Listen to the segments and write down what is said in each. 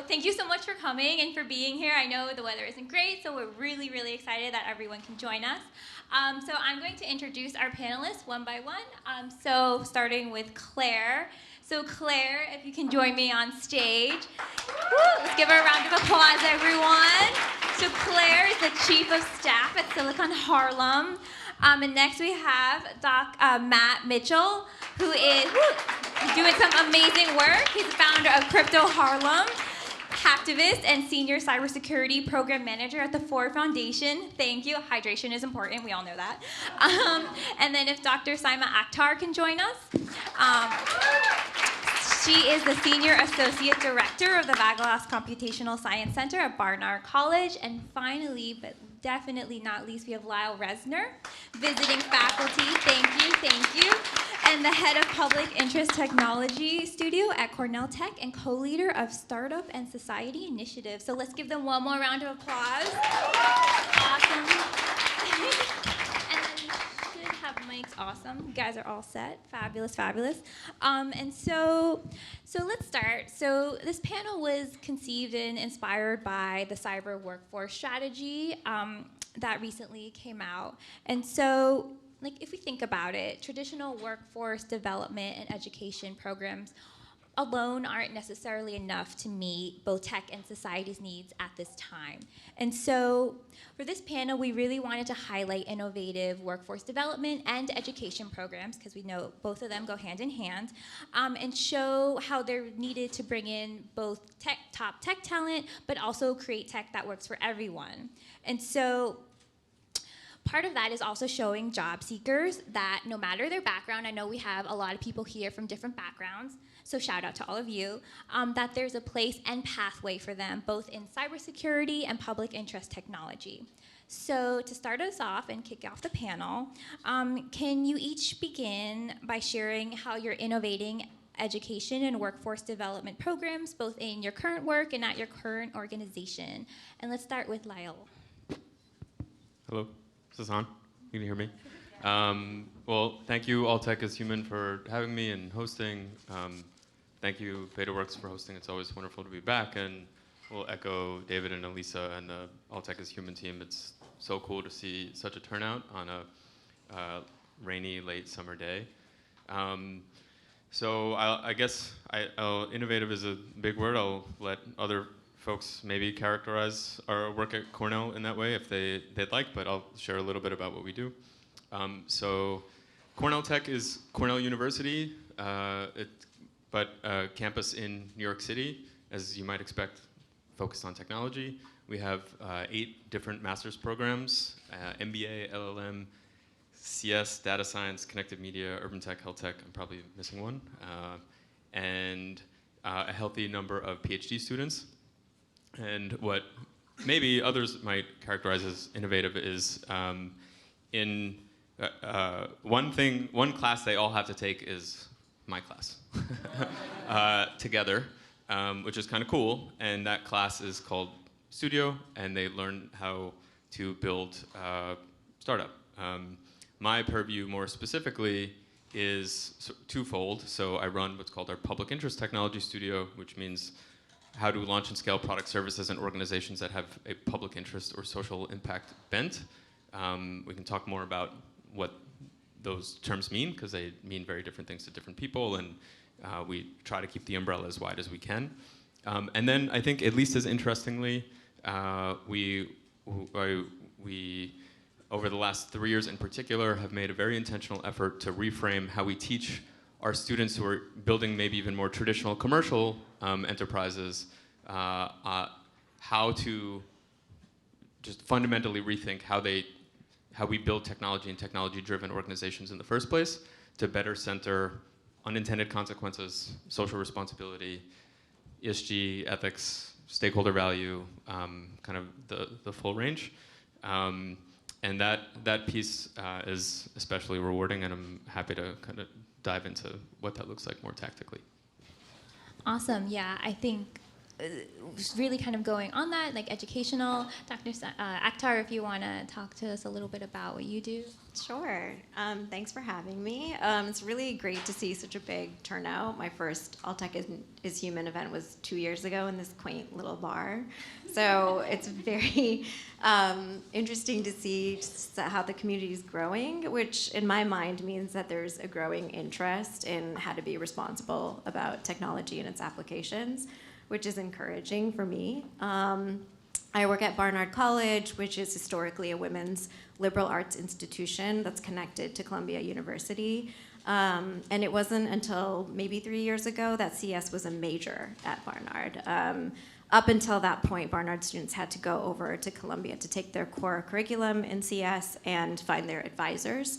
thank you so much for coming and for being here. I know the weather isn't great, so we're really, really excited that everyone can join us. So I'm going to introduce our panelists one by one. So starting with Claire. So Claire, if you can join me on stage. Woo! Let's give her a round of applause, everyone. So Claire is the Chief of Staff at Silicon Harlem. And next we have Matt Mitchell, who is doing some amazing work. He's the founder of cryptoHarlem, hacktivist and senior cybersecurity program manager at the Ford Foundation. Thank you. Hydration is important. We all know that. And then if Dr. Saima Akhtar can join us. She is the Senior Associate Director of the Vagelos Computational Science Center at Barnard College. And finally, but definitely not least, we have Lyel Resner, visiting faculty. Thank you. And the head of Public Interest Technology Studio at Cornell Tech and co-leader of Startup and Society Initiative. So let's give them one more round of applause. Awesome. And then we should have mics. Awesome. You guys are all set. Fabulous. And so let's start. So this panel was conceived and inspired by the cyber workforce strategy that recently came out. And so, if we think about it, traditional workforce development and education programs alone aren't necessarily enough to meet both tech and society's needs at this time. And so for this panel, we really wanted to highlight innovative workforce development and education programs, because we know both of them go hand in hand, and show how they're needed to bring in both top tech talent, but also create tech that works for everyone. And so part of that is also showing job seekers that no matter their background, I know we have a lot of people here from different backgrounds, so shout out to all of you, that there's a place and pathway for them, both in cybersecurity and public interest technology. So to start us off and kick off the panel, can you each begin by sharing how you're innovating education and workforce development programs, both in your current work and at your current organization? And let's start with Lyel. Hello. Is this on? You can hear me? Well, thank you, All Tech is Human, for having me and hosting. Thank you, BetaWorks, for hosting. It's always wonderful to be back. And we'll echo David and Elisa and the All Tech is Human team. It's so cool to see such a turnout on a rainy, late summer day. So I guess innovative is a big word. I'll let other folks maybe characterize our work at Cornell in that way if they'd like, but I'll share a little bit about what we do. So Cornell Tech is Cornell University, but a campus in New York City, as you might expect, focused on technology. We have 8 different master's programs, MBA, LLM, CS, data science, connected media, urban tech, health tech, I'm probably missing one, and a healthy number of PhD students. And what maybe others might characterize as innovative is one class they all have to take is my class together, which is kind of cool. And that class is called Studio, and they learn how to build a startup. My purview more specifically is twofold. So I run what's called our Public Interest Technology Studio, which means how to launch and scale product services in organizations that have a public interest or social impact bent. We can talk more about what those terms mean, because they mean very different things to different people, and we try to keep the umbrella as wide as we can. And then I think, at least as interestingly, we over the last 3 years in particular, have made a very intentional effort to reframe how we teach our students who are building maybe even more traditional commercial enterprises, how to just fundamentally rethink how we build technology and technology-driven organizations in the first place, to better center unintended consequences, social responsibility, ESG, ethics, stakeholder value, kind of the full range. And that piece is especially rewarding, and I'm happy to kind of dive into what that looks like more tactically. Awesome. Yeah, I think really kind of going on that, like educational. Dr. Akhtar, if you want to talk to us a little bit about what you do. Sure. Thanks for having me. It's really great to see such a big turnout. My first All Tech is Human event was 2 years ago in this quaint little bar. So it's very interesting to see just how the community is growing, which in my mind means that there's a growing interest in how to be responsible about technology and its applications, which is encouraging for me. I work at Barnard College, which is historically a women's liberal arts institution that's connected to Columbia University. And it wasn't until maybe 3 years ago that CS was a major at Barnard. Up until that point, Barnard students had to go over to Columbia to take their core curriculum in CS and find their advisors.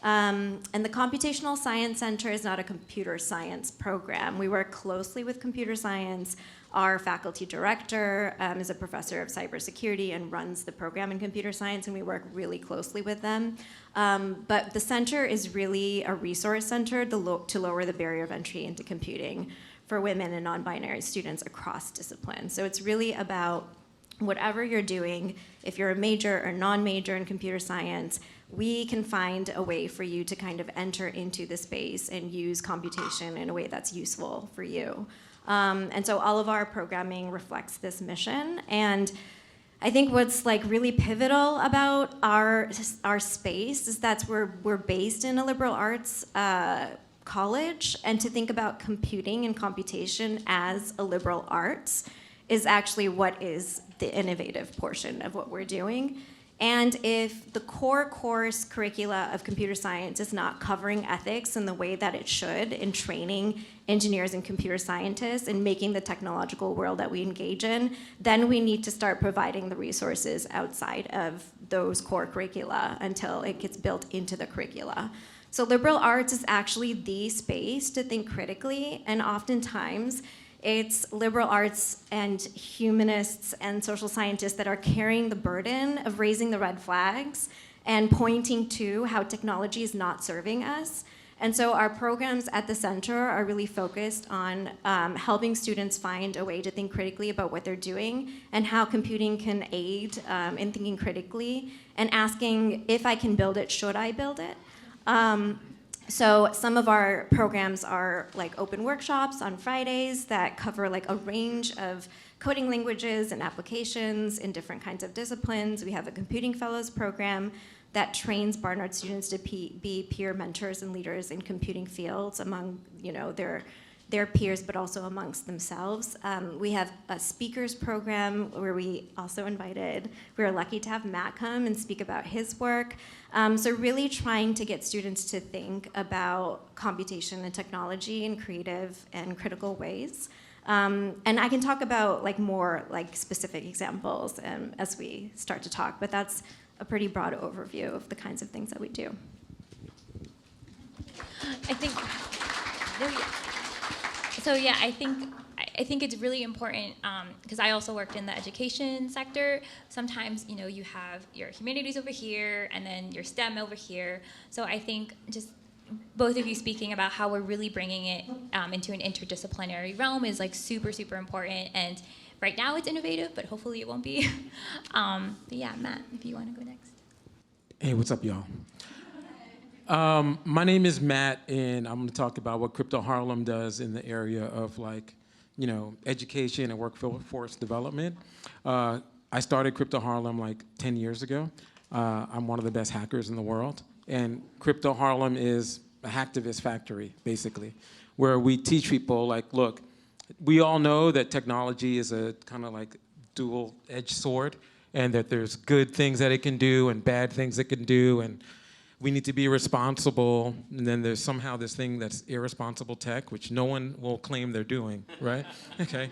And the Computational Science Center is not a computer science program. We work closely with computer science. Our faculty director is a professor of cybersecurity and runs the program in computer science, and we work really closely with them. But the center is really a resource center to lower the barrier of entry into computing for women and non-binary students across disciplines. So it's really about whatever you're doing, if you're a major or non-major in computer science, we can find a way for you to kind of enter into the space and use computation in a way that's useful for you. And so all of our programming reflects this mission. And I think what's like really pivotal about our space is that we're based in a liberal arts college, and to think about computing and computation as a liberal arts is actually what is the innovative portion of what we're doing. And if the core course curricula of computer science is not covering ethics in the way that it should in training engineers and computer scientists and making the technological world that we engage in, then we need to start providing the resources outside of those core curricula until it gets built into the curricula. So liberal arts is actually the space to think critically, and oftentimes it's liberal arts and humanists and social scientists that are carrying the burden of raising the red flags and pointing to how technology is not serving us. And so our programs at the center are really focused on helping students find a way to think critically about what they're doing and how computing can aid in thinking critically, and asking, if I can build it, should I build it? So some of our programs are like open workshops on Fridays that cover like a range of coding languages and applications in different kinds of disciplines. We have a Computing Fellows program that trains Barnard students to be peer mentors and leaders in computing fields among their peers, but also amongst themselves. We have a speakers program where we were lucky to have Matt come and speak about his work. So really trying to get students to think about computation and technology in creative and critical ways. And I can talk about like more like specific examples as we start to talk, but that's a pretty broad overview of the kinds of things that we do. I think it's really important because I also worked in the education sector. Sometimes, you have your humanities over here and then your STEM over here. So I think just both of you speaking about how we're really bringing it into an interdisciplinary realm is like super, super important. And right now it's innovative, but hopefully it won't be. But yeah, Matt, if you want to go next. Hey, what's up, y'all? My name is Matt, and I'm going to talk about what cryptoHarlem does in the area of education and workforce development. I started cryptoHarlem like 10 years ago. I'm one of the best hackers in the world, and cryptoHarlem is a hacktivist factory, basically, where we teach people look, we all know that technology is a kind of like dual-edged sword, and that there's good things that it can do and bad things it can do, and we need to be responsible, and then there's somehow this thing that's irresponsible tech, which no one will claim they're doing, right? Okay.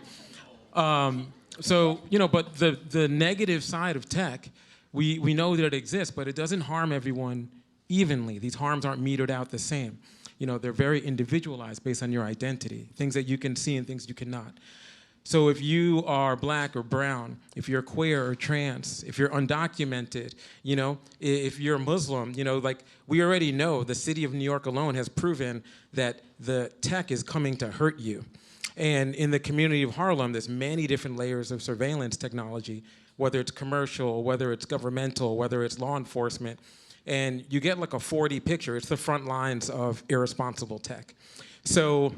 But the negative side of tech, we know that it exists, but it doesn't harm everyone evenly. These harms aren't metered out the same. They're very individualized based on your identity, things that you can see and things you cannot. So if you are black or brown, if you're queer or trans, if you're undocumented, if you're Muslim, we already know the city of New York alone has proven that the tech is coming to hurt you. And in the community of Harlem, there's many different layers of surveillance technology, whether it's commercial, whether it's governmental, whether it's law enforcement. And you get like a 4D picture. It's the front lines of irresponsible tech. So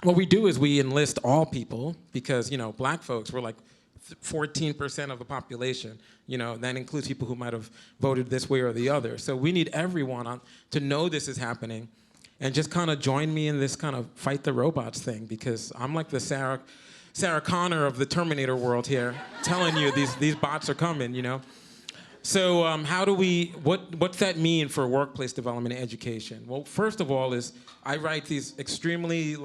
what we do is we enlist all people because, black folks, we're like 14% of the population. That includes people who might have voted this way or the other. So we need everyone to know this is happening and just kind of join me in this kind of fight the robots thing, because I'm like the Sarah Connor of the Terminator world here, telling you these bots are coming, So what's that mean for workplace development and education? Well, first of all is I write these extremely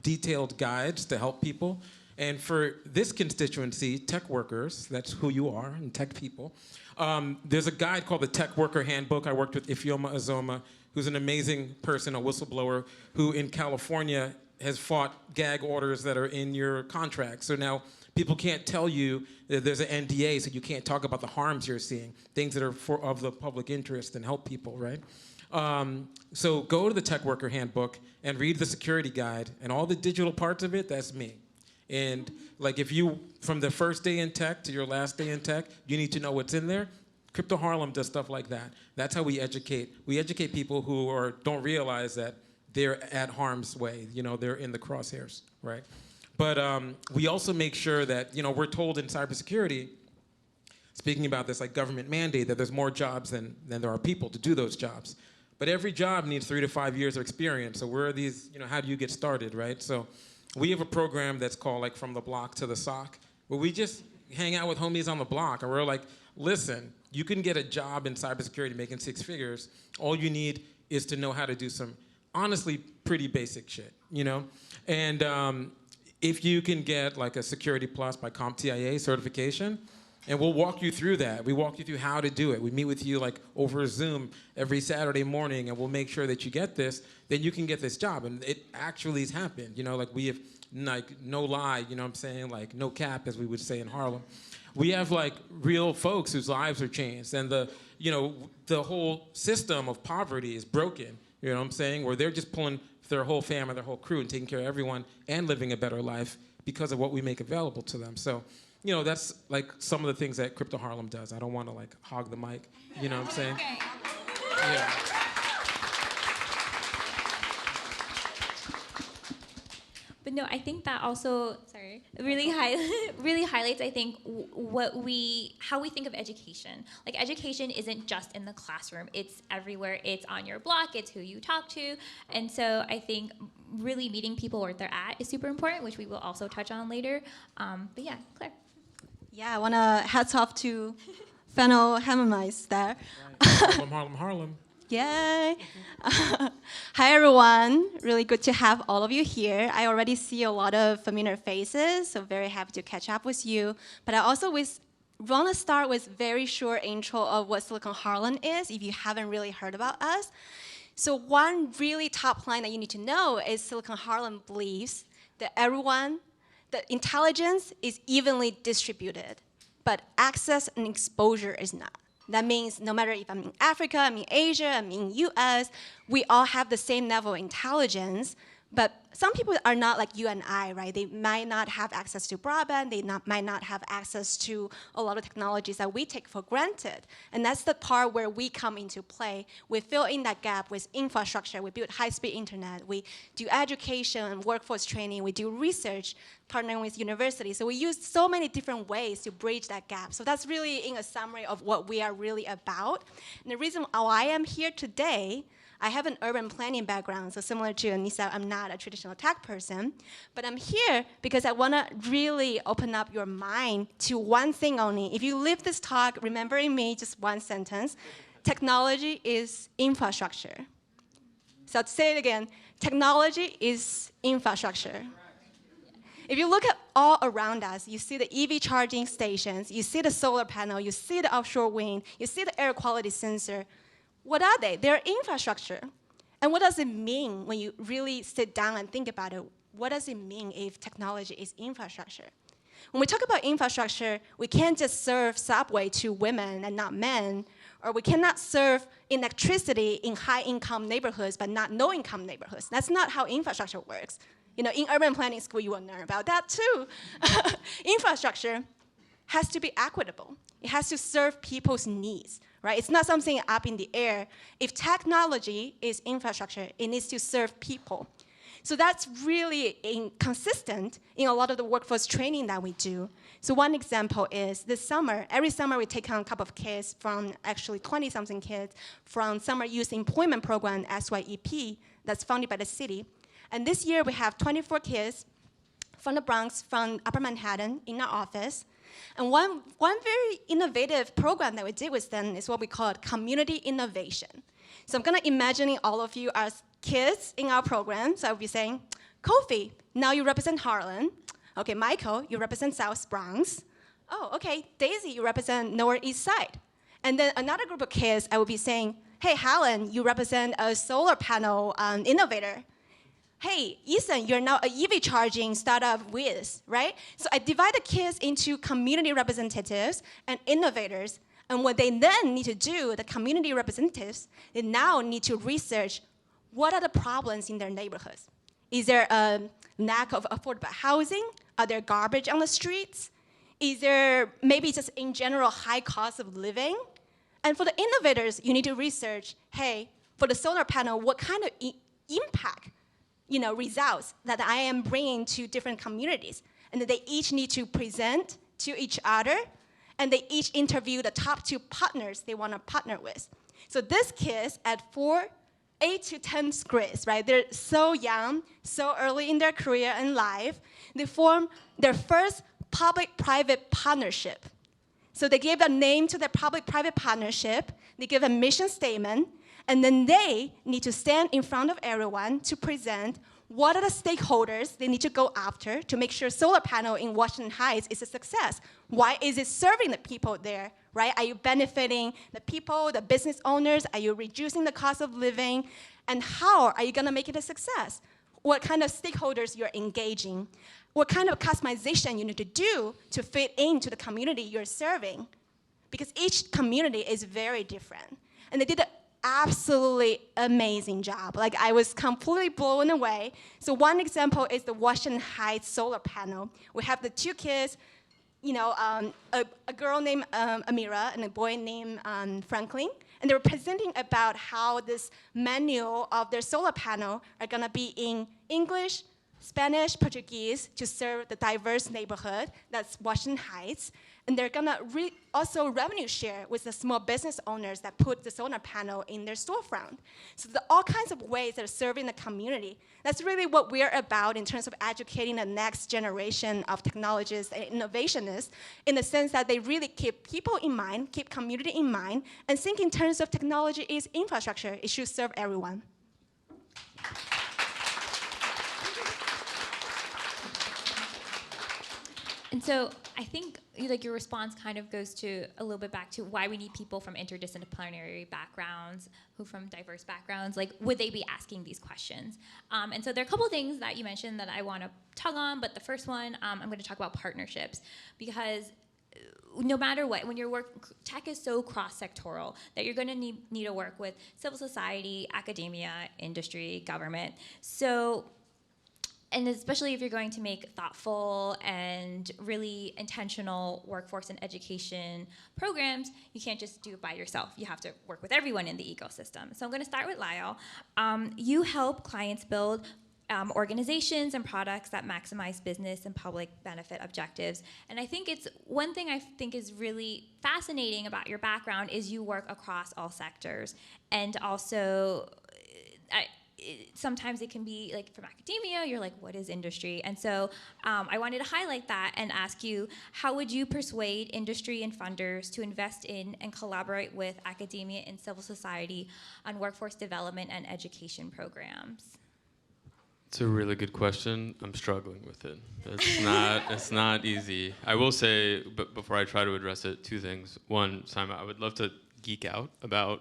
detailed guides to help people. And for this constituency, tech workers, that's who you are, and tech people, there's a guide called the Tech Worker Handbook. I worked with Ifeoma Azoma, who's an amazing person, a whistleblower, who in California has fought gag orders that are in your contract. So now people can't tell you that there's an NDA, so you can't talk about the harms you're seeing, things that are of the public interest, and help people, right? So go to the Tech Worker Handbook and read the security guide, and all the digital parts of it, that's me. And if you, from the first day in tech to your last day in tech, you need to know what's in there. cryptoHarlem does stuff like that. That's how we educate. We educate people who don't realize that they're at harm's way. They're in the crosshairs, right? But we also make sure that, we're told in cybersecurity, speaking about this government mandate, that there's more jobs than there are people to do those jobs. But every job needs 3 to 5 years of experience. So where are these, how do you get started, right? So we have a program that's called From the Block to the Sock, where we just hang out with homies on the block, and we're like, listen, you can get a job in cybersecurity making 6 figures. All you need is to know how to do some, honestly, pretty basic shit, And if you can get a Security Plus by CompTIA certification, and we'll walk you through that. We walk you through how to do it. We meet with you over Zoom every Saturday morning, and we'll make sure that you get this, then you can get this job. And it actually has happened. We have no lie, what I'm saying, no cap, as we would say in Harlem. We have real folks whose lives are changed, and the whole system of poverty is broken. What I'm saying, where they're just pulling their whole family, their whole crew, and taking care of everyone and living a better life because of what we make available to them. So, that's some of the things that cryptoHarlem does. I don't want to hog the mic. You know what I'm saying? Okay. Yeah. But no, I think that also, really highlights, I think, how we think of education. Education isn't just in the classroom. It's everywhere. It's on your block. It's who you talk to. And so I think really meeting people where they're at is super important, which we will also touch on later. But yeah, Claire. Yeah, I want to hats off to fellow Harlemites there. Right. Harlem. Yay. Hi, everyone. Really good to have all of you here. I already see a lot of familiar faces, so very happy to catch up with you. But I also want to start with very short intro of what Silicon Harlem is, if you haven't really heard about us. So one really top line that you need to know is Silicon Harlem believes that that intelligence is evenly distributed, but access and exposure is not. That means no matter if I'm in Africa, I'm in Asia, I'm in US, we all have the same level of intelligence, but some people are not like you and I, right? They might not have access to broadband, might not have access to a lot of technologies that we take for granted. And that's the part where we come into play. We fill in that gap with infrastructure, we build high-speed internet, we do education and workforce training, we do research, partnering with universities. So we use so many different ways to bridge that gap. So that's really in a summary of what we are really about. And the reason why I am here today, I have an urban planning background, so similar to Anissa, I'm not a traditional tech person, but I'm here because I want to really open up your mind to one thing only. If you leave this talk remembering me, just one sentence, technology is infrastructure. So to say it again, technology is infrastructure. If you look at all around us, you see the EV charging stations, you see the solar panel, you see the offshore wind, you see the air quality sensor. What are they? They're infrastructure. And what does it mean when you really sit down and think about it? What does it mean if technology is infrastructure? When we talk about infrastructure, we can't just serve subway to women and not men, or we cannot serve electricity in high-income neighborhoods but not low-income neighborhoods. That's not how infrastructure works. In urban planning school, you will learn about that too. Infrastructure has to be equitable. It has to serve people's needs, right? It's not something up in the air. If technology is infrastructure, it needs to serve people. So that's really consistent in a lot of the workforce training that we do. So one example is this summer, every summer we take on a couple of kids from, actually 20-something kids, from Summer Youth Employment Program, SYEP, that's funded by the city. And this year we have 24 kids from the Bronx, from Upper Manhattan in our office. And one very innovative program that we did with them is what we call community innovation. So I'm gonna imagine all of you as kids in our program. So I'll be saying, Kofi, now you represent Harlem. Okay, Michael, you represent South Bronx. Oh, okay, Daisy, you represent Lower East Side. And then another group of kids, I will be saying, hey, Helen, you represent a solar panel innovator. Hey, Ethan, you're now an EV charging startup Wiz, right? So I divide the kids into community representatives and innovators. And what they then need to do, the community representatives, they now need to research what are the problems in their neighborhoods. Is there a lack of affordable housing? Are there garbage on the streets? Is there maybe just in general high cost of living? And for the innovators, you need to research, hey, for the solar panel, what kind of impact, results that I am bringing to different communities? And then they each need to present to each other, and they each interview the top 2 partners they want to partner with. So these kids at 8 to 10 grades, right? They're so young, so early in their career and life. They form their first public-private partnership. So they gave a name to their public-private partnership. They give a mission statement. And then they need to stand in front of everyone to present what are the stakeholders they need to go after to make sure solar panel in Washington Heights is a success. Why is it serving the people there, right? Are you benefiting the people, the business owners? Are you reducing the cost of living? And how are you gonna make it a success? What kind of stakeholders you're engaging? What kind of customization you need to do to fit into the community you're serving? Because each community is very different. And they did an absolutely amazing job. Like, I was completely blown away. So one example is the Washington Heights solar panel. We have the 2 kids, a girl named Amira and a boy named Franklin. And they were presenting about how this manual of their solar panel are gonna be in English, Spanish, Portuguese to serve the diverse neighborhood that's Washington Heights. And they're gonna also revenue share with the small business owners that put the solar panel in their storefront. So there are all kinds of ways that are serving the community. That's really what we're about in terms of educating the next generation of technologists and innovationists, in the sense that they really keep people in mind, keep community in mind, and think in terms of technology is infrastructure. It should serve everyone. And so I think your response kind of goes to a little bit back to why we need people from interdisciplinary backgrounds, who from diverse backgrounds, would they be asking these questions? And so there are a couple of things that you mentioned that I want to tug on, but the first one, I'm going to talk about partnerships, because no matter what, when your tech is so cross-sectoral that you're going to need to work with civil society, academia, industry, government. So, and especially if you're going to make thoughtful and really intentional workforce and education programs, you can't just do it by yourself. You have to work with everyone in the ecosystem. So I'm going to start with Lyel. You help clients build organizations and products that maximize business and public benefit objectives. And I think it's one thing I think is really fascinating about your background is you work across all sectors. And also, sometimes it can be from academia, you're like, what is industry? And so I wanted to highlight that and ask you, how would you persuade industry and funders to invest in and collaborate with academia and civil society on workforce development and education programs? It's a really good question. I'm struggling with it. It's not easy. I will say, but before I try to address it, 2 things. One, Saima, I would love to geek out about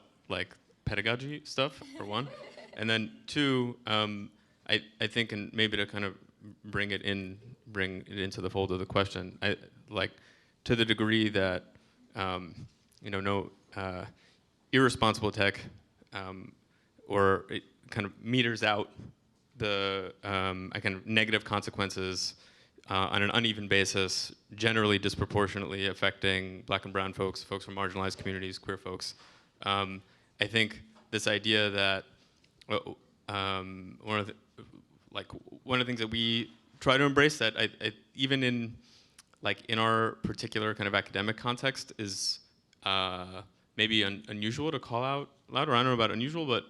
pedagogy stuff, for one. And then 2, I think, and maybe to kind of bring it into the fold of the question, to the degree that no irresponsible tech or it kind of meters out the kind of negative consequences on an uneven basis, generally disproportionately affecting Black and brown folks, folks from marginalized communities, queer folks. I think this idea that one of the things that we try to embrace that even in our particular kind of academic context is maybe unusual to call out loud, or I don't know about unusual, but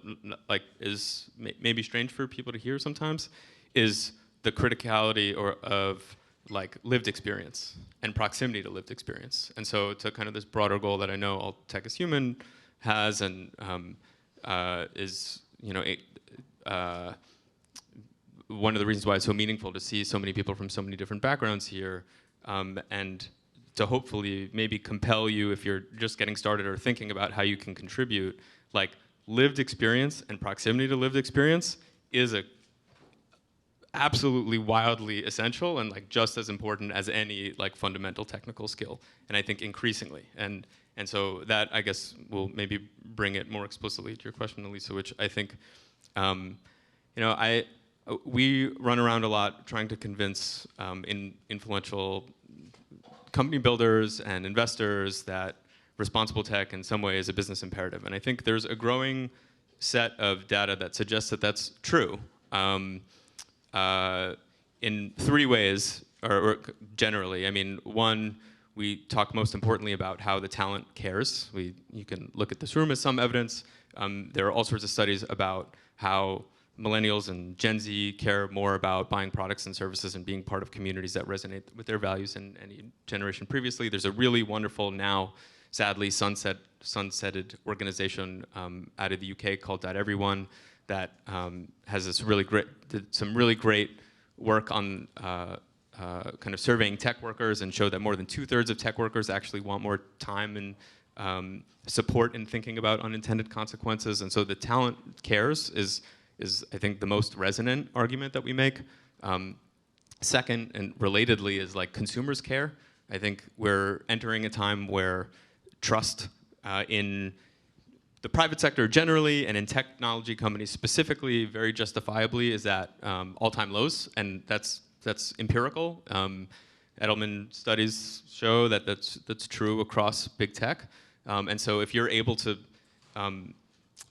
is maybe strange for people to hear sometimes, is the criticality of lived experience and proximity to lived experience. And so to kind of this broader goal that I know All Tech is Human has and is, one of the reasons why it's so meaningful to see so many people from so many different backgrounds here, and to hopefully maybe compel you, if you're just getting started or thinking about how you can contribute, lived experience and proximity to lived experience is absolutely wildly essential and just as important as any fundamental technical skill, and I think increasingly. And so that, I guess, will maybe bring it more explicitly to your question, Elisa, which I think, we run around a lot trying to convince influential company builders and investors that responsible tech in some way is a business imperative. And I think there's a growing set of data that suggests that that's true in three ways, or generally. I mean, one, we talk most importantly about how the talent cares. You can look at this room as some evidence. There are all sorts of studies about how millennials and Gen Z care more about buying products and services and being part of communities that resonate with their values than any generation previously. There's a really wonderful, now sadly sunsetted organization out of the UK called .everyone that has this did some really great work on kind of surveying tech workers and showed that more than 2/3 of tech workers actually want more time and support in thinking about unintended consequences. And so the talent cares is I think the most resonant argument that we make. Second, and relatedly, is consumers care. I think we're entering a time where trust in the private sector generally and in technology companies specifically, very justifiably, is at all-time lows, and that's empirical. Edelman studies show that that's true across big tech. And so if you're able to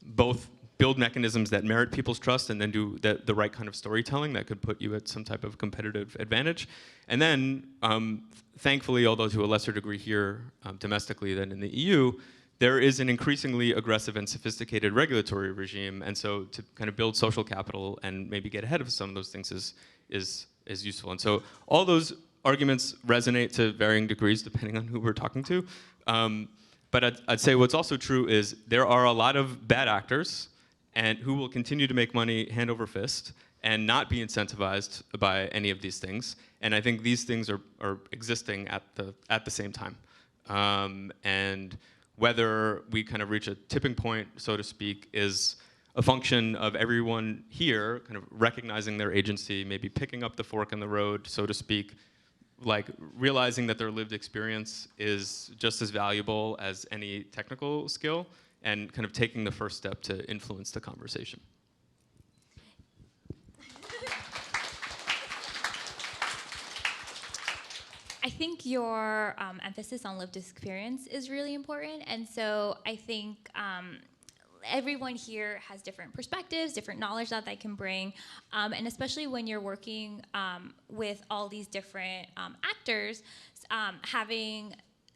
both build mechanisms that merit people's trust and then do the right kind of storytelling that could put you at some type of competitive advantage. And then, thankfully, although to a lesser degree here domestically than in the EU, there is an increasingly aggressive and sophisticated regulatory regime. And so to kind of build social capital and maybe get ahead of some of those things is useful. And so all those arguments resonate to varying degrees depending on who we're talking to. But I'd say what's also true is there are a lot of bad actors and who will continue to make money hand over fist and not be incentivized by any of these things. And I think these things are existing at the same time. And whether we kind of reach a tipping point, so to speak, is a function of everyone here kind of recognizing their agency, maybe picking up the fork in the road, so to speak, realizing that their lived experience is just as valuable as any technical skill, and kind of taking the first step to influence the conversation. I think your emphasis on lived experience is really important. And so I think everyone here has different perspectives, different knowledge that they can bring. And especially when you're working with all these different actors,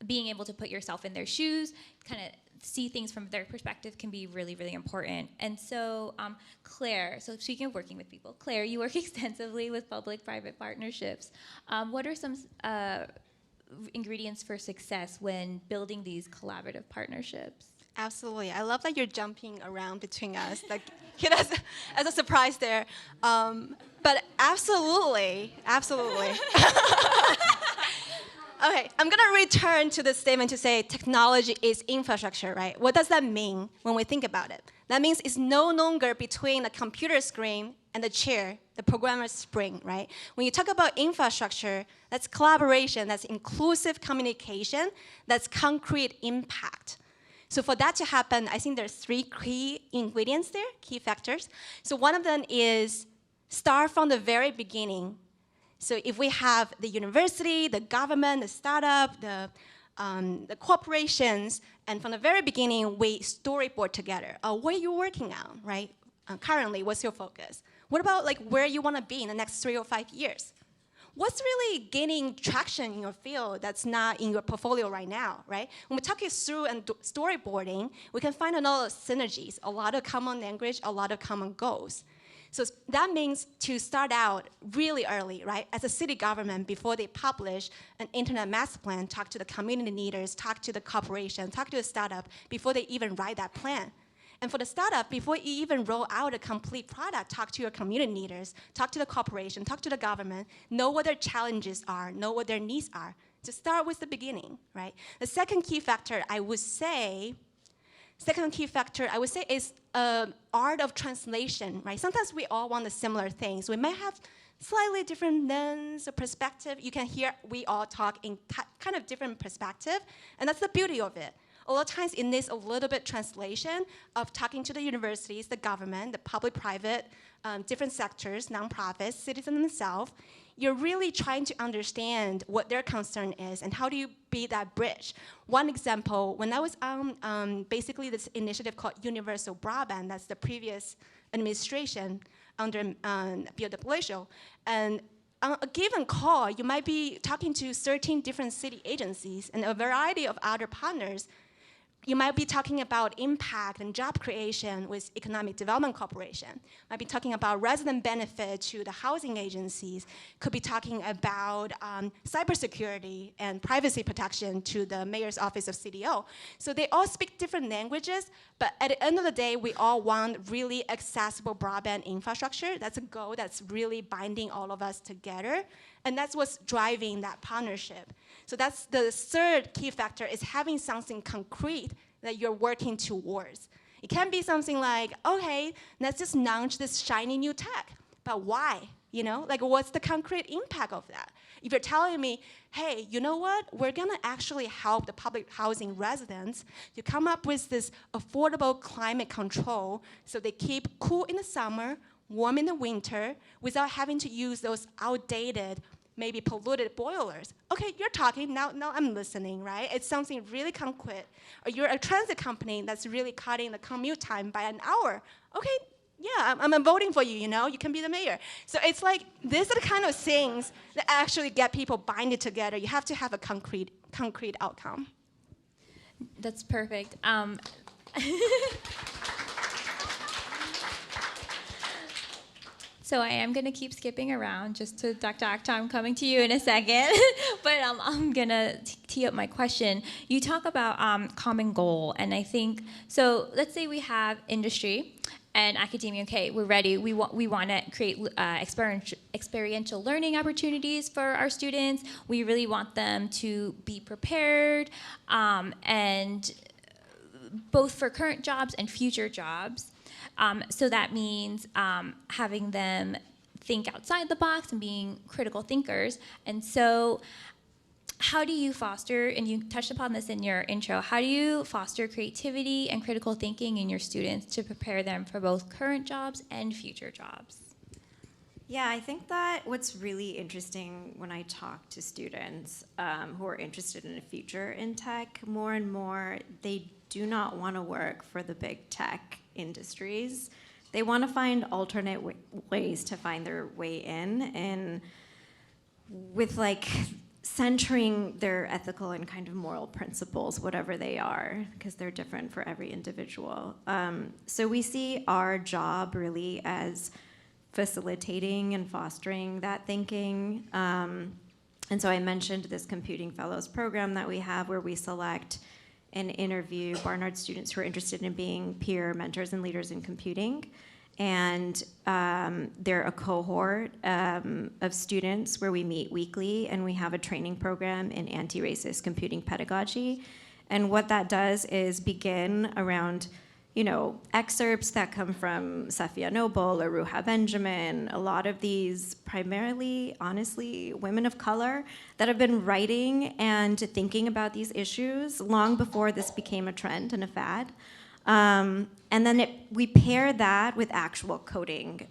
being able to put yourself in their shoes, kind of see things from their perspective can be really, really important. And so Claire, so speaking of working with people, Claire, you work extensively with public-private partnerships. What are some ingredients for success when building these collaborative partnerships? Absolutely. I love that you're jumping around between us, hit us as a surprise there. But absolutely. Okay, I'm gonna return to the statement to say technology is infrastructure, right? What does that mean when we think about it? That means it's no longer between the computer screen and the chair, the programmer's spring, right? When you talk about infrastructure, that's collaboration, that's inclusive communication, that's concrete impact. So for that to happen, I think there's 3 key ingredients there, key factors. So one of them is start from the very beginning. So if we have the university, the government, the startup, the corporations, and from the very beginning, we storyboard together. What are you working on, right? Currently, what's your focus? What about like where you want to be in the next 3 or 5 years? What's really gaining traction in your field that's not in your portfolio right now, right? When we talk it through and storyboarding, we can find a lot of synergies, a lot of common language, a lot of common goals. So that means to start out really early, right? As a city government, before they publish an internet master plan, talk to the community leaders, talk to the corporation, talk to the startup, before they even write that plan. And for the startup, before you even roll out a complete product, talk to your community leaders, talk to the corporation, talk to the government, know what their challenges are, know what their needs are. To start with the beginning, right? The second key factor I would say is art of translation, right? Sometimes we all want the similar things. We may have slightly different lens or perspective. You can hear we all talk in kind of different perspective, and that's the beauty of it. A lot of times it needs a little bit translation of talking to the universities, the government, the public-private, different sectors, nonprofits, citizens themselves. You're really trying to understand what their concern is and how do you be that bridge. One example, when I was on basically this initiative called Universal Broadband, that's the previous administration under Bill de Blasio, and on a given call, you might be talking to 13 different city agencies and a variety of other partners. You might be talking about impact and job creation with Economic Development Corporation. Might be talking about resident benefit to the housing agencies. Could be talking about cybersecurity and privacy protection to the mayor's office of CDO. So they all speak different languages, but at the end of the day, we all want really accessible broadband infrastructure. That's a goal that's really binding all of us together. And that's what's driving that partnership. So that's the third key factor, is having something concrete that you're working towards. It can be something like, okay, let's just launch this shiny new tech, but why? You know, like what's the concrete impact of that? If you're telling me, hey, you know what? We're gonna actually help the public housing residents to come up with this affordable climate control so they keep cool in the summer, warm in the winter, without having to use those outdated, maybe polluted boilers. Okay, you're talking, now I'm listening, right? It's something really concrete. Or you're a transit company that's really cutting the commute time by an hour. Okay, yeah, I'm voting for you, you know, you can be the mayor. So it's like, these are the kind of things that actually get people binded together. You have to have a concrete outcome. That's perfect. So I am going to keep skipping around just to Dr. Akhtar. I'm coming to you in a second, but I'm going to tee up my question. You talk about common goal, and I think, so let's say we have industry and academia. Okay, we're ready. We want to create experiential learning opportunities for our students. We really want them to be prepared, and both for current jobs and future jobs. So that means having them think outside the box and being critical thinkers. And so how do you foster, and you touched upon this in your intro, how do you foster creativity and critical thinking in your students to prepare them for both current jobs and future jobs? Yeah, I think that what's really interesting when I talk to students who are interested in a future in tech, more and more, they do not want to work for the big tech industries. They want to find alternate ways to find their way in, and with like centering their ethical and kind of moral principles, whatever they are, because they're different for every individual. So we see our job really as facilitating and fostering that thinking. And so I mentioned this Computing Fellows program that we have, where we select and interview Barnard students who are interested in being peer mentors and leaders in computing. And they're a cohort of students where we meet weekly, and we have a training program in anti-racist computing pedagogy. And what that does is begin around, you know, excerpts that come from Safiya Noble or Ruha Benjamin, a lot of these primarily, honestly, women of color that have been writing and thinking about these issues long before this became a trend and a fad. And then we pair that with actual coding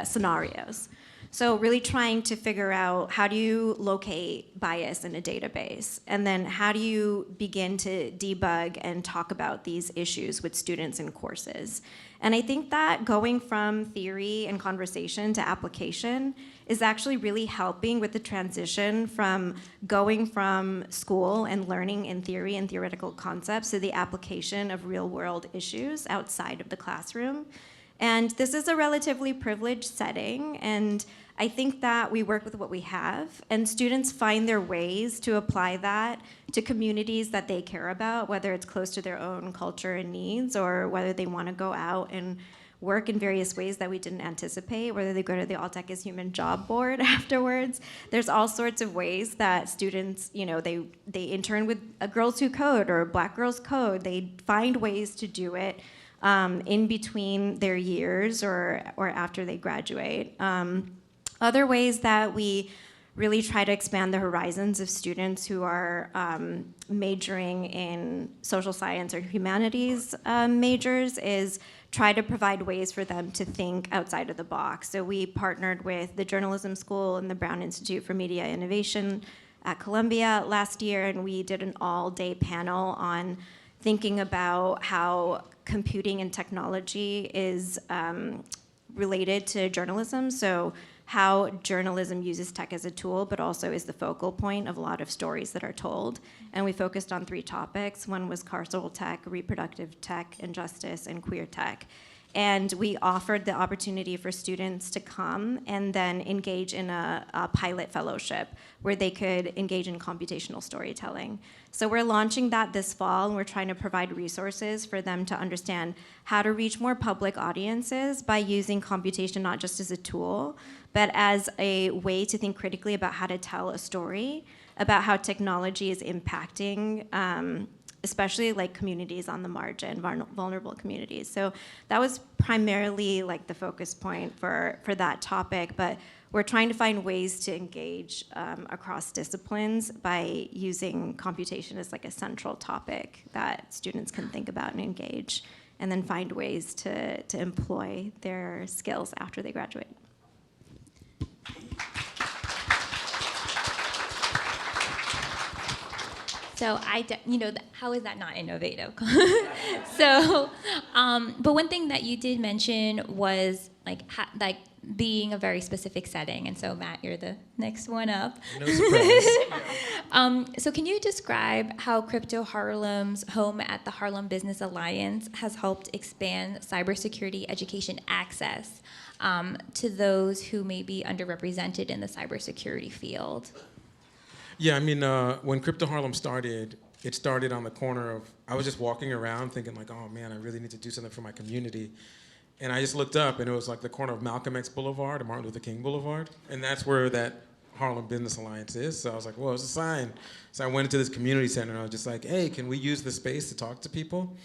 scenarios. So really trying to figure out how do you locate bias in a database, and then how do you begin to debug and talk about these issues with students in courses. And I think that going from theory and conversation to application is actually really helping with the transition from going from school and learning in theory and theoretical concepts to the application of real-world issues outside of the classroom. And this is a relatively privileged setting, and I think that we work with what we have, and students find their ways to apply that to communities that they care about, whether it's close to their own culture and needs, or whether they want to go out and work in various ways that we didn't anticipate, whether they go to the All Tech is Human job board afterwards. There's all sorts of ways that students, they intern with Girls Who Code or Black Girls Code. They find ways to do it in between their years or after they graduate. Other ways that we really try to expand the horizons of students who are majoring in social science or humanities majors is try to provide ways for them to think outside of the box. So we partnered with the Journalism School and the Brown Institute for Media Innovation at Columbia last year, and we did an all-day panel on thinking about how computing and technology is related to journalism. So how journalism uses tech as a tool, but also is the focal point of a lot of stories that are told. And we focused on 3 topics. One was carceral tech, reproductive tech, injustice, and queer tech. And we offered the opportunity for students to come and then engage in a pilot fellowship where they could engage in computational storytelling. So we're launching that this fall, and we're trying to provide resources for them to understand how to reach more public audiences by using computation not just as a tool, but as a way to think critically about how to tell a story, about how technology is impacting especially like communities on the margin, vulnerable communities. So that was primarily like the focus point for that topic, but we're trying to find ways to engage across disciplines by using computation as like a central topic that students can think about and engage, and then find ways to employ their skills after they graduate. So how is that not innovative? So, but one thing that you did mention was like being a very specific setting, and so Matt, you're the next one up. No surprise. So can you describe how cryptoHarlem's home at the Harlem Business Alliance has helped expand cybersecurity education access to those who may be underrepresented in the cybersecurity field? Yeah, I mean, when cryptoHarlem started, it started on the corner of, I was just walking around thinking like, oh man, I really need to do something for my community. And I just looked up and it was like the corner of Malcolm X Boulevard and Martin Luther King Boulevard. And that's where that Harlem Business Alliance is. So I was like, well, it's a sign. So I went into this community center and I was just like, hey, can we use the space to talk to people?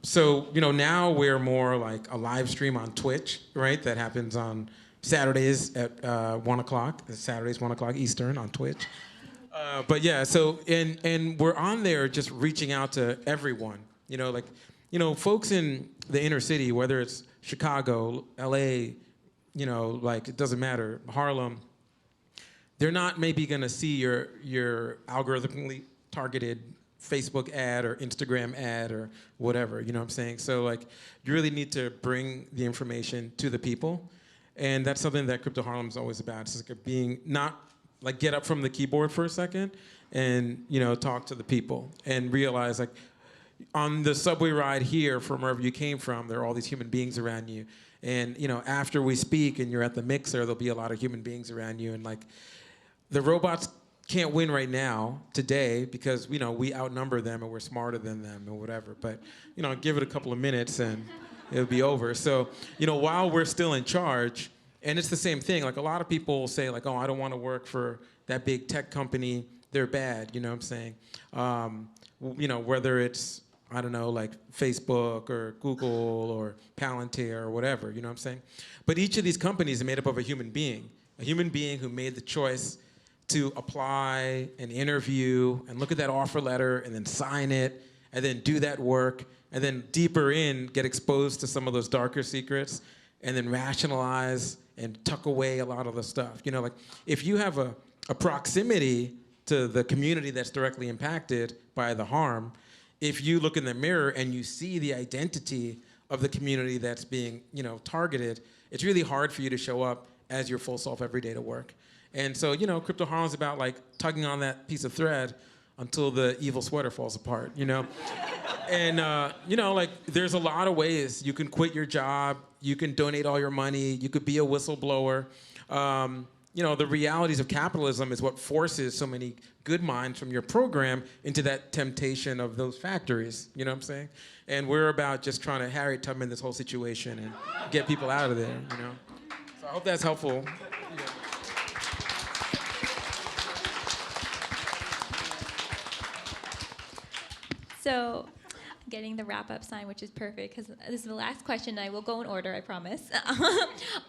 So, now we're more like a live stream on Twitch, right? That happens on Saturdays at 1 o'clock. Saturdays, 1 o'clock Eastern on Twitch. But yeah, so, and we're on there just reaching out to everyone. Folks in the inner city, whether it's Chicago, LA, it doesn't matter, Harlem, they're not maybe gonna see your algorithmically targeted Facebook ad or Instagram ad or whatever, you know what I'm saying? So you really need to bring the information to the people. And that's something that cryptoHarlem's always about. It's like being not get up from the keyboard for a second and talk to the people and realize on the subway ride here from wherever you came from, there are all these human beings around you. And after we speak and you're at the mixer, there'll be a lot of human beings around you. And the robots can't win right now, today, because we outnumber them and we're smarter than them or whatever. But give it a couple of minutes and it'll be over. So, while we're still in charge, and it's the same thing, a lot of people say oh, I don't want to work for that big tech company, they're bad, you know what I'm saying? Whether it's, I don't know, Facebook or Google or Palantir or whatever, you know what I'm saying? But each of these companies is made up of a human being who made the choice to apply and interview and look at that offer letter and then sign it and then do that work and then deeper in get exposed to some of those darker secrets and then rationalize and tuck away a lot of the stuff. You know, like if you have a proximity to the community that's directly impacted by the harm, if you look in the mirror and you see the identity of the community that's being, you know, targeted, it's really hard for you to show up as your full self every day to work. And so, you know, cryptoHarlem is about like tugging on that piece of thread until the evil sweater falls apart, you know? And, you know, like there's a lot of ways you can quit your job, you can donate all your money, you could be a whistleblower. You know, the realities of capitalism is what forces so many good minds from your program into that temptation of those factories, you know what I'm saying? And we're about just trying to Harriet Tubman this whole situation and get people out of there, you know? So I hope that's helpful. Yeah. So, getting the wrap-up sign, which is perfect, because this is the last question. I will go in order, I promise.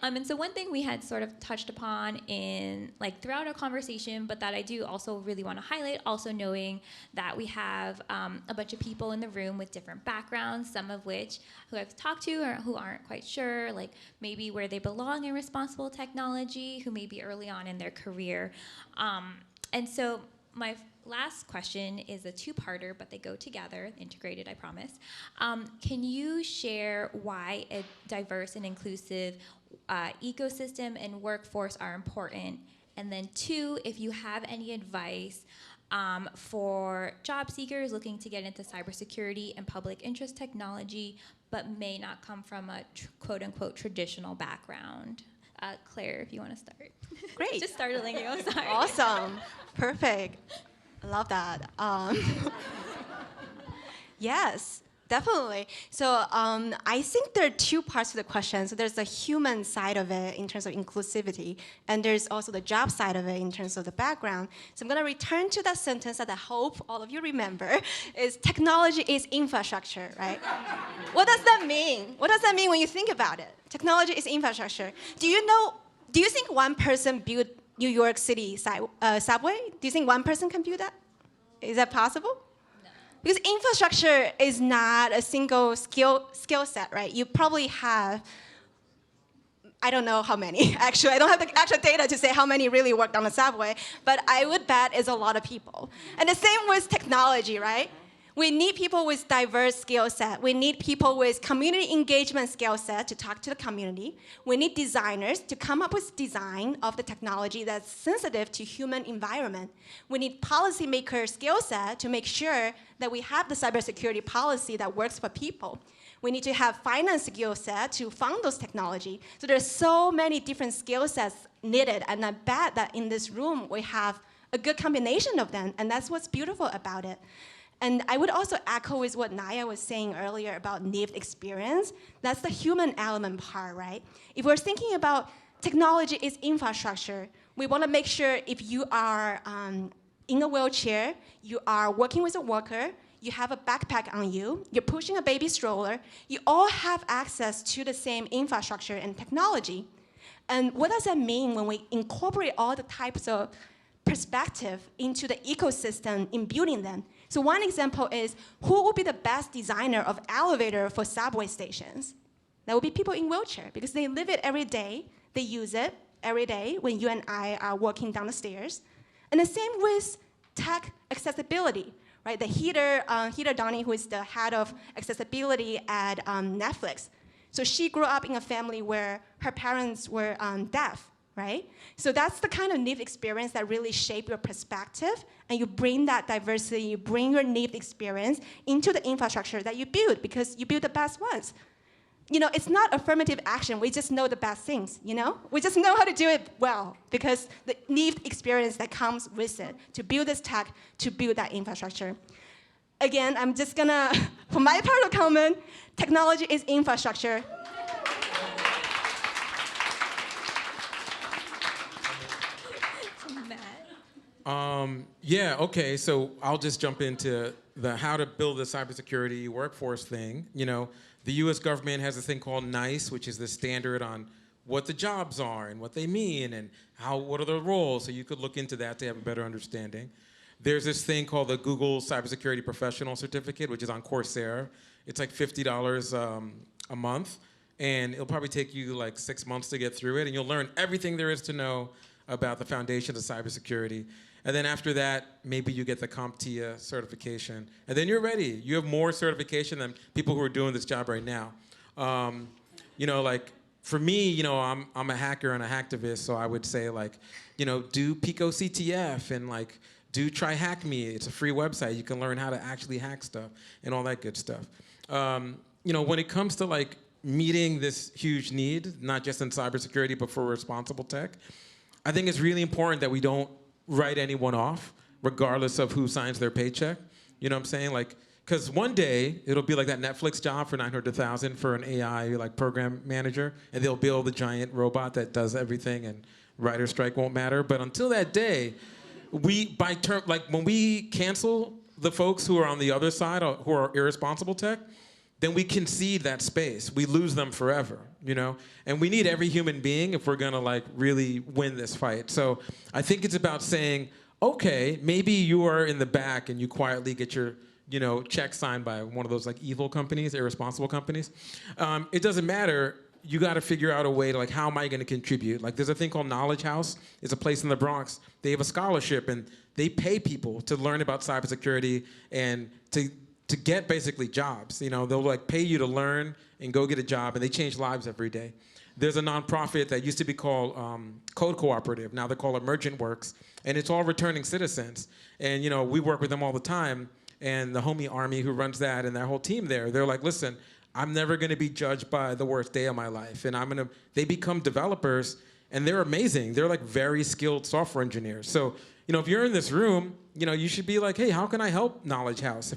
And so one thing we had sort of touched upon in, like, throughout our conversation, but that I do also really want to highlight, also knowing that we have a bunch of people in the room with different backgrounds, some of which who I've talked to or who aren't quite sure, like maybe where they belong in responsible technology, who may be early on in their career. And so my last question is a two-parter, but they go together, integrated, I promise. Can you share why a diverse and inclusive ecosystem and workforce are important? And then two, if you have any advice for job seekers looking to get into cybersecurity and public interest technology, but may not come from a quote-unquote traditional background. Claire, if you want to start. Great. Just startling you, I'm sorry. Awesome. Perfect. I love that. Yes, definitely. So I think there are two parts to the question. So there's the human side of it in terms of inclusivity, and there's also the job side of it in terms of the background. So I'm going to return to that sentence that I hope all of you remember, is technology is infrastructure, right? What does that mean? What does that mean when you think about it? Technology is infrastructure. Do you think one person built New York City subway? Do you think one person can build that? Is that possible? No. Because infrastructure is not a single skill set, right? You probably have, I don't know how many, actually. I don't have the actual data to say how many really worked on the subway, but I would bet it's a lot of people. And the same with technology, right? We need people with diverse skill set. We need people with community engagement skill set to talk to the community. We need designers to come up with design of the technology that's sensitive to human environment. We need policymaker skill set to make sure that we have the cybersecurity policy that works for people. We need to have finance skill set to fund those technology. So there's so many different skill sets needed, and I bet that in this room we have a good combination of them, and that's what's beautiful about it. And I would also echo with what Naya was saying earlier about lived experience. That's the human element part, right? If we're thinking about technology is infrastructure, we want to make sure if you are in a wheelchair, you are working with a worker, you have a backpack on you, you're pushing a baby stroller, you all have access to the same infrastructure and technology. And what does that mean when we incorporate all the types of perspective into the ecosystem in building them? So one example is, who would be the best designer of elevator for subway stations? That would be people in wheelchair, because they live it every day. They use it every day when you and I are walking down the stairs. And the same with tech accessibility, right? The Heather Donnie, who is the head of accessibility at Netflix. So she grew up in a family where her parents were deaf, right? So that's the kind of lived experience that really shape your perspective, and you bring that diversity, you bring your lived experience into the infrastructure that you build, because you build the best ones. You know, it's not affirmative action, we just know the best things, you know? We just know how to do it well, because the lived experience that comes with it, to build this tech, to build that infrastructure. Again, I'm just gonna, for my part of comment, technology is infrastructure. Yeah, okay, so I'll just jump into the how to build a cybersecurity workforce thing. You know, the US government has a thing called NICE, which is the standard on what the jobs are and what they mean and what are the roles, so you could look into that to have a better understanding. There's this thing called the Google Cybersecurity Professional Certificate, which is on Coursera. It's like $50 a month, and it'll probably take you like 6 months to get through it, and you'll learn everything there is to know about the foundations of cybersecurity. And then after that, maybe you get the CompTIA certification, and then you're ready. You have more certification than people who are doing this job right now. Like for me, I'm a hacker and a hacktivist, so I would say like, do Pico CTF and like do Try Hack Me. It's a free website. You can learn how to actually hack stuff and all that good stuff. When it comes to like meeting this huge need, not just in cybersecurity, but for responsible tech, I think it's really important that we don't write anyone off, regardless of who signs their paycheck. You know what I'm saying? Like, because one day it'll be like that Netflix job for $900,000 for an AI like program manager, and they'll build a giant robot that does everything, and writer's strike won't matter. But until that day, when we cancel the folks who are on the other side, who are irresponsible tech, then we concede that space. We lose them forever, And we need every human being if we're gonna like really win this fight. So I think it's about saying, okay, maybe you are in the back and you quietly get your, check signed by one of those like evil companies, irresponsible companies. It doesn't matter. You got to figure out a way to like, how am I going to contribute? Like, there's a thing called Knowledge House. It's a place in the Bronx. They have a scholarship and they pay people to learn about cybersecurity and to get basically jobs. They'll like pay you to learn and go get a job, and they change lives every day. There's a nonprofit that used to be called Code Cooperative. Now they're called Emergent Works, and it's all returning citizens. And we work with them all the time. And the homie Army who runs that and their whole team there, they're like, listen, I'm never going to be judged by the worst day of my life. And they become developers, and they're amazing. They're like very skilled software engineers. So, if you're in this room, you should be like, hey, how can I help Knowledge House?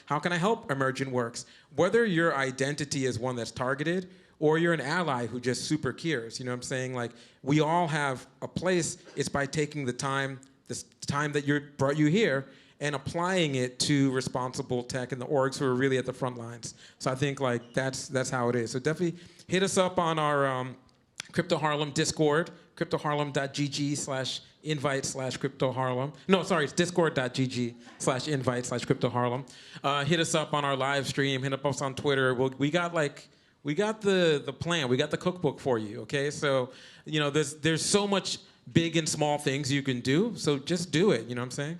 How can I help Emergent Works? Whether your identity is one that's targeted or you're an ally who just super cares, you know what I'm saying? Like, we all have a place. It's by taking the time that brought you here, and applying it to responsible tech and the orgs who are really at the front lines. So I think like that's how it is. So definitely hit us up on our cryptoHarlem Discord, cryptoharlem.gg/invite/cryptoHarlem. No, sorry, it's discord.gg/invite/cryptoHarlem. Hit us up on our live stream. Hit us on Twitter. We got the plan. We got the cookbook for you. Okay, so there's so much big and small things you can do. So just do it. You know what I'm saying?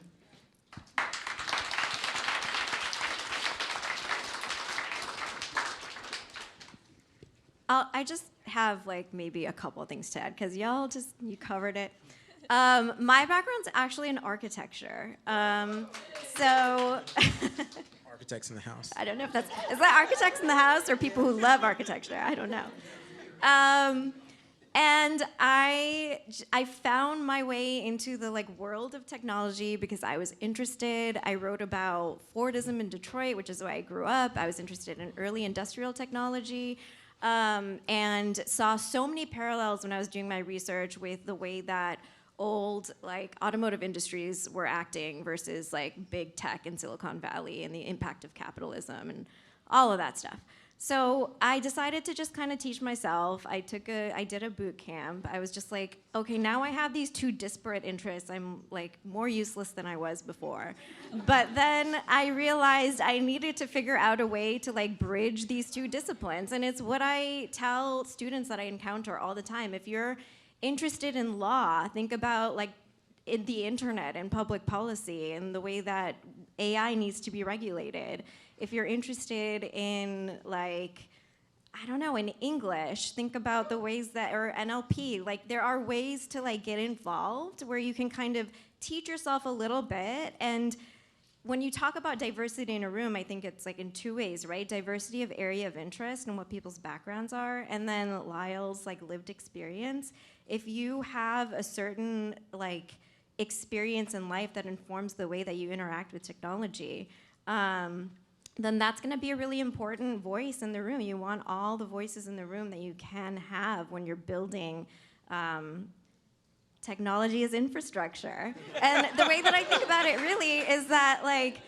I just have like maybe a couple of things to add because you covered it. My background's actually in architecture. Architects in the house. I don't know if is that architects in the house or people who love architecture? I don't know. And I found my way into the like world of technology because I was interested. I wrote about Fordism in Detroit, which is where I grew up. I was interested in early industrial technology. And saw so many parallels when I was doing my research with the way that old like automotive industries were acting versus like big tech in Silicon Valley and the impact of capitalism and all of that stuff. So I decided to just kind of teach myself. I did a boot camp. I was just like, okay, now I have these two disparate interests. I'm like more useless than I was before. But then I realized I needed to figure out a way to like bridge these two disciplines. And it's what I tell students that I encounter all the time. If you're interested in law, think about like the internet and public policy and the way that AI needs to be regulated. If you're interested in like, I don't know, in English, think about the ways that, or NLP, like there are ways to like get involved where you can kind of teach yourself a little bit. And when you talk about diversity in a room, I think it's like in two ways, right? Diversity of area of interest and what people's backgrounds are, and then Lyel's like lived experience. If you have a certain like experience in life that informs the way that you interact with technology, then that's going to be a really important voice in the room. You want all the voices in the room that you can have when you're building technology as infrastructure. And the way that I think about it really is that, like,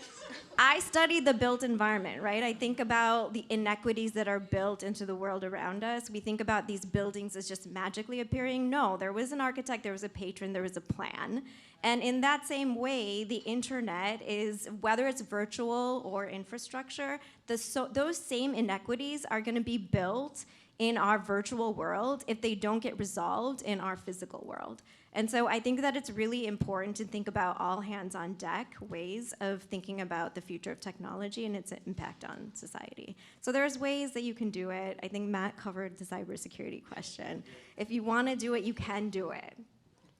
I study the built environment, right? I think about the inequities that are built into the world around us. We think about these buildings as just magically appearing. No, there was an architect, there was a patron, there was a plan. And in that same way, the internet is, whether it's virtual or infrastructure, those same inequities are going to be built in our virtual world if they don't get resolved in our physical world. And so I think that it's really important to think about all hands on deck ways of thinking about the future of technology and its impact on society. So there's ways that you can do it. I think Matt covered the cybersecurity question. If you want to do it, you can do it.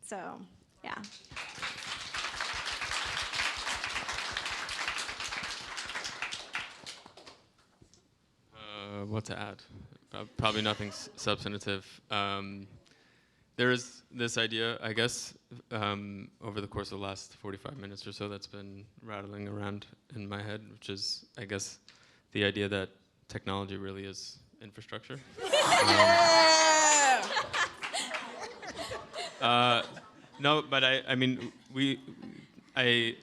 So, yeah. What to add? Probably nothing substantive. There is this idea, I guess, over the course of the last 45 minutes or so that's been rattling around in my head, which is, I guess, the idea that technology really is infrastructure. No, but I mean, I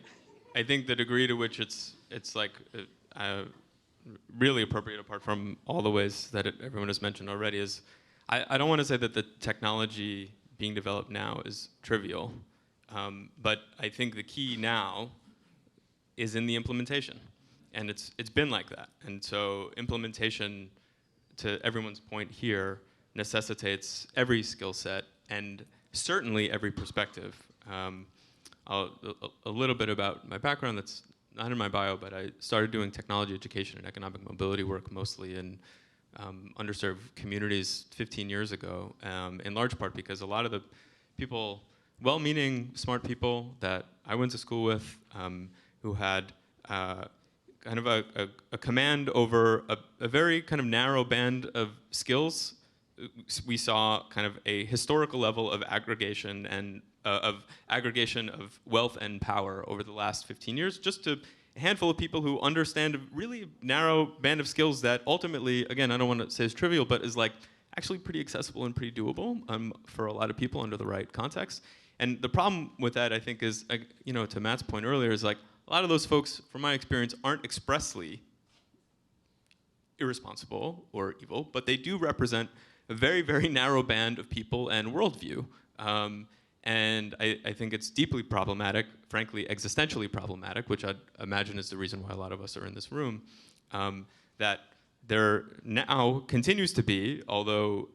think the degree to which it's like really appropriate, apart from all the ways that everyone has mentioned already, is I don't want to say that the technology being developed now is trivial, but I think the key now is in the implementation, and it's been like that. And so implementation, to everyone's point here, necessitates every skill set and certainly every perspective. A little bit about my background that's not in my bio, but I started doing technology education and economic mobility work mostly in underserved communities 15 years ago, in large part because a lot of the people, well-meaning, smart people that I went to school with, who had kind of a command over a very kind of narrow band of skills, we saw kind of a historical level of aggregation and of wealth and power over the last 15 years, just to a handful of people who understand a really narrow band of skills that ultimately, again, I don't want to say is trivial, but is like actually pretty accessible and pretty doable for a lot of people under the right context. And the problem with that, I think, is, you know, to Matt's point earlier, is like a lot of those folks, from my experience, aren't expressly irresponsible or evil, but they do represent a very, very narrow band of people and worldview. And I think it's deeply problematic, frankly, existentially problematic, which I'd imagine is the reason why a lot of us are in this room, that there now continues to be, although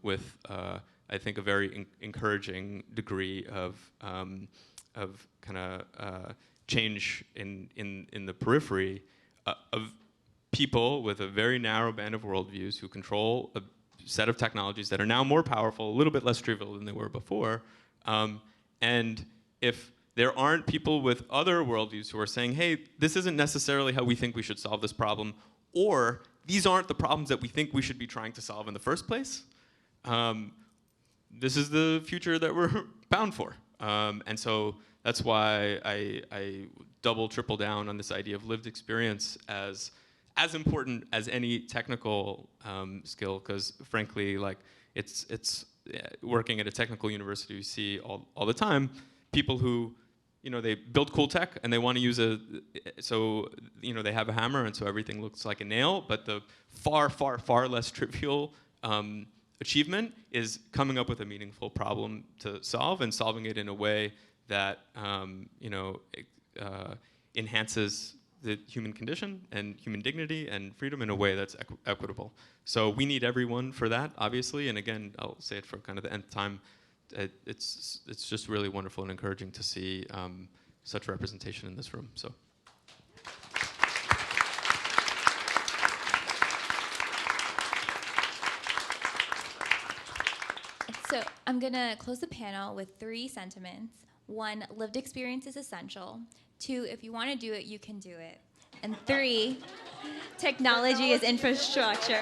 with, I think, a very encouraging degree of kind of change in the periphery of people with a very narrow band of worldviews who control a set of technologies that are now more powerful, a little bit less trivial than they were before. And if there aren't people with other worldviews who are saying, hey, this isn't necessarily how we think we should solve this problem, or these aren't the problems that we think we should be trying to solve in the first place, this is the future that we're bound for. And so that's why I double, triple down on this idea of lived experience as important as any technical skill, because frankly, like it's working at a technical university, you see all the time people who, you know, they build cool tech and they want to use they have a hammer and so everything looks like a nail, but the far, far, far less trivial achievement is coming up with a meaningful problem to solve and solving it in a way that enhances the human condition and human dignity and freedom in a way that's equitable. So we need everyone for that, obviously. And again, I'll say it for kind of the nth time. It's just really wonderful and encouraging to see such representation in this room. So. So I'm going to close the panel with 3 sentiments. 1, lived experience is essential. 2, if you want to do it, you can do it. And 3, technology is infrastructure.